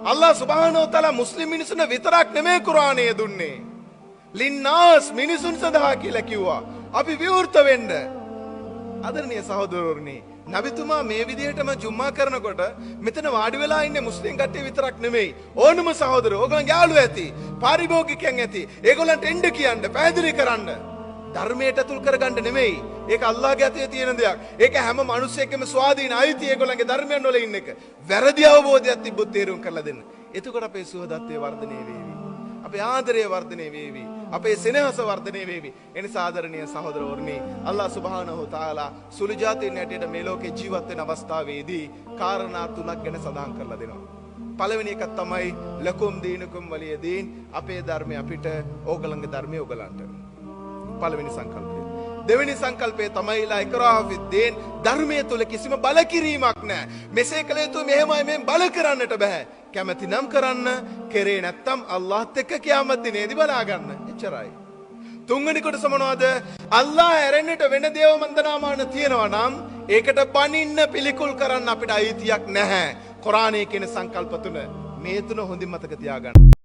අල්ලාහ් සුබ්හානහු වතාලා මුස්ලිම් මිනිසුන්ට විතරක් නෙමෙයි කුර්ආනය දුන්නේ. ලින්නාස් මිනිසුන් සඳහා කියලා කිව්වා. අපි විවෘත වෙන්න. ආදරණීය සහෝදරවරුනි, නබිතුමා මේ විදිහටම ජුම්මා කරනකොට මෙතන වාඩි වෙලා ඉන්නේ මුස්ලිම් කට්ටිය විතරක් නෙමෙයි. ඕනම සහෝදරයෝ, ඕගොල්ලන් යාළුවෝ ඇති, පාරිභෝගිකයන් ඇති. ඒගොල්ලන්ට එන්න කියන්න, පැහැදිලි කරන්න. ධර්මයට අතුල් කරගන්න නෙමෙයි. ඒක අල්ලාහගේ අතේ තියෙන දෙයක්. ඒක හැම මිනිස්සෙකම ස්වාධීන අයිතිය ඒගොල්ලන්ගේ ධර්මයන් වල ඉන්න එක. වැරදි අවබෝධයක් තිබ්බොත් තේරුම් කරලා දෙන්න. එතකොට අපේ සුහදත්වයේ වර්ධනය වේවි. අපේ ආදරය වර්ධනය වේවි. අපේ සෙනෙහස වර්ධනය වේවි. එනිසා ආදරණීය සහෝදරවරුනි, අල්ලාහ් සුබ්හානහු තාලා සුළු ජාතීන් හැටියට මේ ලෝකේ ජීවත් වෙන අවස්ථාවේදී කාරණා තුනක් ගැන සඳහන් කරලා දෙනවා. පළවෙනි එක තමයි ලකුම් දීනුකුම් වලිය දීන්, අපේ ධර්මය අපිට, ඕගලන්ගේ ධර්මය ඕගලන්ට. පළවෙනි සංකල්පය. දෙවෙනි සංකල්පය තමයි ලා ඉක්රාහ ෆිද්දීන්, ධර්මයේ තුල කිසිම බල කිරීමක් නැහැ. මෙසේ කළ යුතු මෙහෙමයි මෙන් බල කරන්නට බෑ. කැමැති නම් කරන්න, කෙරේ නැත්තම් අල්ලාහත් එක්ක කියාමත් දිනේදී බලා ගන්න. එච්චරයි. තුන්වෙනි කොටස මොනවද? අල්ලාහ් ඇරෙන්නට වෙන දේව මන්දනාමාන තියෙනවා නම් ඒකට බනින්න පිළිකුල් කරන්න අපිට අයිතියක් නැහැ. කුර්ආනයේ කියන සංකල්ප තුන, මේ තුන හොඳින් මතක තියාගන්න.